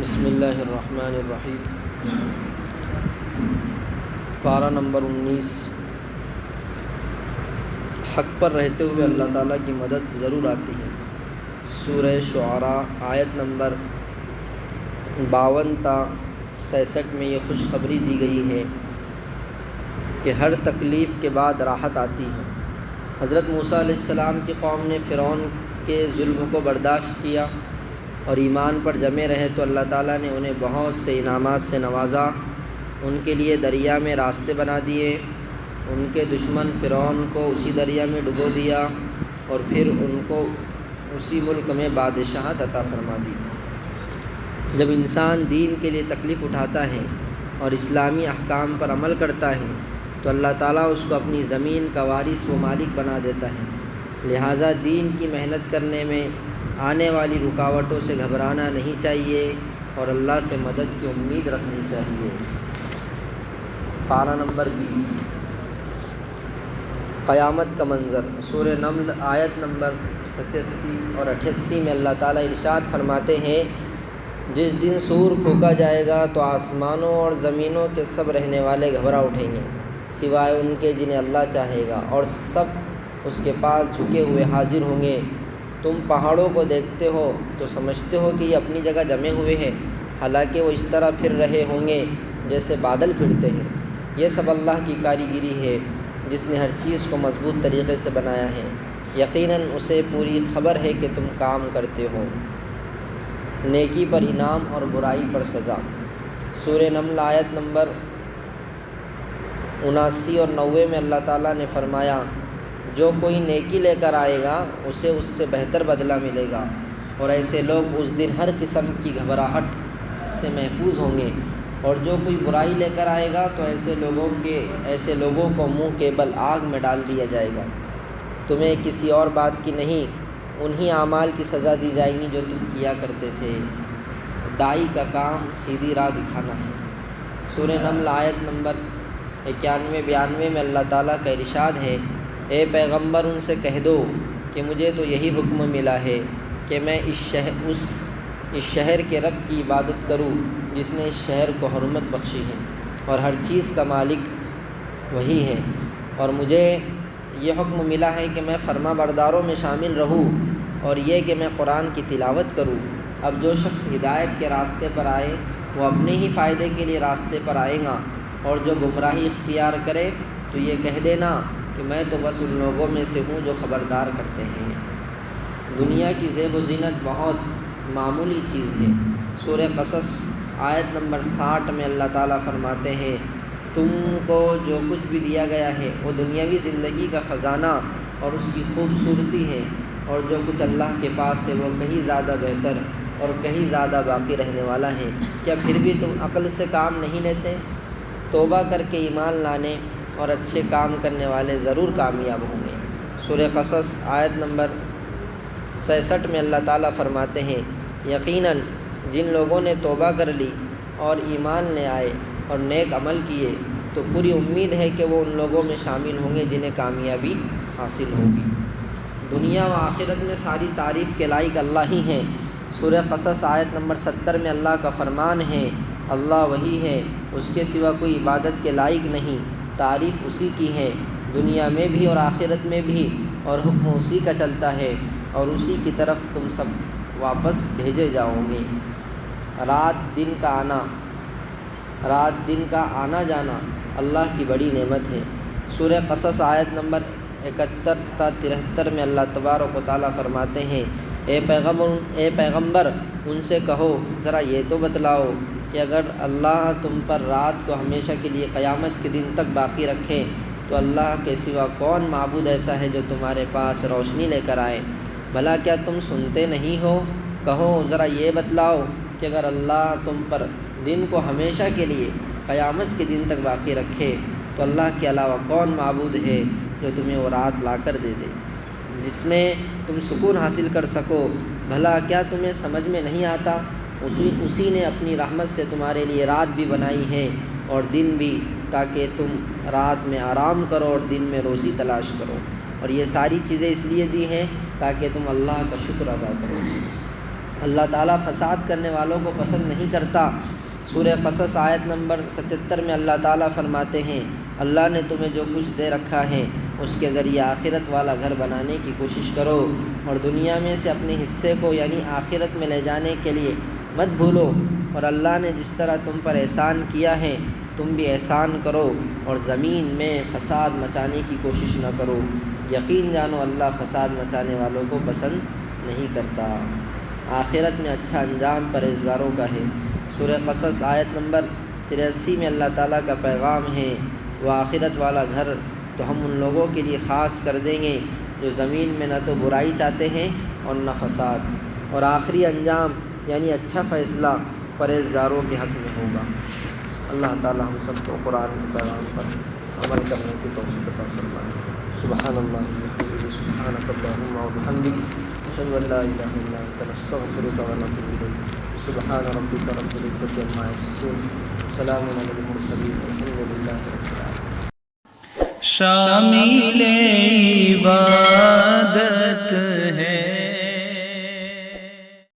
بسم اللہ الرحمن الرحیم۔ پارہ نمبر 19۔ حق پر رہتے ہوئے اللہ تعالیٰ کی مدد ضرور آتی ہے۔ سورہ شعراء آیت نمبر 52 تا 66 میں یہ خوشخبری دی گئی ہے کہ ہر تکلیف کے بعد راحت آتی ہے۔ حضرت موسیٰ علیہ السلام کی قوم نے فرعون کے ظلم کو برداشت کیا اور ایمان پر جمے رہے تو اللہ تعالیٰ نے انہیں بہت سے انعامات سے نوازا۔ ان کے لیے دریا میں راستے بنا دیے، ان کے دشمن فرعون کو اسی دریا میں ڈبو دیا اور پھر ان کو اسی ملک میں بادشاہت عطا فرما دی۔ جب انسان دین کے لیے تکلیف اٹھاتا ہے اور اسلامی احکام پر عمل کرتا ہے تو اللہ تعالیٰ اس کو اپنی زمین کا وارث و مالک بنا دیتا ہے۔ لہٰذا دین کی محنت کرنے میں آنے والی رکاوٹوں سے گھبرانا نہیں چاہیے اور اللہ سے مدد کی امید رکھنی چاہیے۔ پارہ نمبر 20۔ قیامت کا منظر۔ سورہ نمل آیت نمبر 87 اور 88 میں اللہ تعالیٰ ارشاد فرماتے ہیں، جس دن سور پھونکا جائے گا تو آسمانوں اور زمینوں کے سب رہنے والے گھبرا اٹھیں گے سوائے ان کے جنہیں اللہ چاہے گا، اور سب اس کے پاس جھکے ہوئے حاضر ہوں گے۔ تم پہاڑوں کو دیکھتے ہو تو سمجھتے ہو کہ یہ اپنی جگہ جمے ہوئے ہیں، حالانکہ وہ اس طرح پھر رہے ہوں گے جیسے بادل پھرتے ہیں۔ یہ سب اللہ کی کاریگری ہے جس نے ہر چیز کو مضبوط طریقے سے بنایا ہے۔ یقیناً اسے پوری خبر ہے کہ تم کام کرتے ہو۔ نیکی پر انعام اور برائی پر سزا۔ سورہ نمل آیت نمبر 79 اور 90 میں اللہ تعالیٰ نے فرمایا، جو کوئی نیکی لے کر آئے گا اسے اس سے بہتر بدلہ ملے گا، اور ایسے لوگ اس دن ہر قسم کی گھبراہٹ سے محفوظ ہوں گے، اور جو کوئی برائی لے کر آئے گا تو ایسے لوگوں کو منہ کے بل آگ میں ڈال دیا جائے گا۔ تمہیں کسی اور بات کی نہیں، انہی اعمال کی سزا دی جائے گی جو تم کیا کرتے تھے۔ داعی کا کام سیدھی راہ دکھانا ہے۔ سورہ نمل آیت نمبر 91-92 میں اللہ تعالیٰ کا ارشاد ہے، اے پیغمبر ان سے کہہ دو کہ مجھے تو یہی حکم ملا ہے کہ میں اس شہر کے رب کی عبادت کروں جس نے اس شہر کو حرمت بخشی ہے اور ہر چیز کا مالک وہی ہے، اور مجھے یہ حکم ملا ہے کہ میں فرما برداروں میں شامل رہوں اور یہ کہ میں قرآن کی تلاوت کروں۔ اب جو شخص ہدایت کے راستے پر آئے وہ اپنے ہی فائدے کے لیے راستے پر آئے گا، اور جو گمراہی اختیار کرے تو یہ کہہ دینا کہ میں تو بس ان لوگوں میں سے ہوں جو خبردار کرتے ہیں۔ دنیا کی زیب و زینت بہت معمولی چیز ہے۔ سورہ قصص آیت نمبر 60 میں اللہ تعالیٰ فرماتے ہیں، تم کو جو کچھ بھی دیا گیا ہے وہ دنیاوی زندگی کا خزانہ اور اس کی خوبصورتی ہے، اور جو کچھ اللہ کے پاس ہے وہ کہیں زیادہ بہتر اور کہیں زیادہ باقی رہنے والا ہے۔ کیا پھر بھی تم عقل سے کام نہیں لیتے؟ توبہ کر کے ایمان لانے اور اچھے کام کرنے والے ضرور کامیاب ہوں گے۔ سورہ قصص آیت نمبر 66 میں اللہ تعالیٰ فرماتے ہیں، یقیناً جن لوگوں نے توبہ کر لی اور ایمان لے آئے اور نیک عمل کیے تو پوری امید ہے کہ وہ ان لوگوں میں شامل ہوں گے جنہیں کامیابی حاصل ہوگی۔ دنیا و آخرت میں ساری تعریف کے لائق اللہ ہی ہیں۔ سورہ قصص آیت نمبر 70 میں اللہ کا فرمان ہے، اللہ وہی ہے، اس کے سوا کوئی عبادت کے لائق نہیں، تعریف اسی کی ہے، دنیا میں بھی اور آخرت میں بھی، اور حکم اسی کا چلتا ہے، اور اسی کی طرف تم سب واپس بھیجے جاؤ گے۔ رات دن کا آنا جانا اللہ کی بڑی نعمت ہے۔ سورہ قصص آیت نمبر 71 تا 73 میں اللہ تبارک و تعالیٰ فرماتے ہیں، اے پیغمبر ان سے کہو ذرا یہ تو بتلاؤ کہ اگر اللہ تم پر رات کو ہمیشہ کے لیے قیامت کے دن تک باقی رکھے تو اللہ کے سوا کون معبود ایسا ہے جو تمہارے پاس روشنی لے کر آئے؟ بھلا کیا تم سنتے نہیں ہو؟ کہو ذرا یہ بتلاؤ کہ اگر اللہ تم پر دن کو ہمیشہ کے لیے قیامت کے دن تک باقی رکھے تو اللہ کے علاوہ کون معبود ہے جو تمہیں وہ رات لا کر دے دے جس میں تم سکون حاصل کر سکو؟ بھلا کیا تمہیں سمجھ میں نہیں آتا؟ اسی نے اپنی رحمت سے تمہارے لیے رات بھی بنائی ہے اور دن بھی، تاکہ تم رات میں آرام کرو اور دن میں روزی تلاش کرو، اور یہ ساری چیزیں اس لیے دی ہیں تاکہ تم اللہ کا شکر ادا کرو۔ اللہ تعالیٰ فساد کرنے والوں کو پسند نہیں کرتا۔ سورہ قصص آیت نمبر 77 میں اللہ تعالیٰ فرماتے ہیں اللہ نے تمہیں جو کچھ دے رکھا ہے اس کے ذریعے آخرت والا گھر بنانے کی کوشش کرو، اور دنیا میں سے اپنے حصے کو یعنی آخرت میں لے جانے کے لیے مت بھولو، اور اللہ نے جس طرح تم پر احسان کیا ہے تم بھی احسان کرو، اور زمین میں فساد مچانے کی کوشش نہ کرو، یقین جانو اللہ فساد مچانے والوں کو پسند نہیں کرتا۔ آخرت میں اچھا انجام پرہیزگاروں کا ہے۔ سورہ قصص آیت نمبر 83 میں اللہ تعالیٰ کا پیغام ہے وہ آخرت والا گھر تو ہم ان لوگوں کے لیے خاص کر دیں گے جو زمین میں نہ تو برائی چاہتے ہیں اور نہ فساد، اور آخری انجام یعنی اچھا فیصلہ پرہیزگاروں کے حق میں ہوگا۔ اللہ تعالیٰ ہم سب کو قرآن کے پیغام پر عمل کرنے کی توفیق عطا فرمائے۔ سبحان اللہ وبحمدہ، سبحانک اللہم وبحمدک، اشہد ان لا الہ الا انت، نستغفرک ونتوب الیک۔ سبحان ربک رب العزۃ عما یصفون، سلام علی المرسلین، والحمد للہ رب العالمین۔ شامل عبادت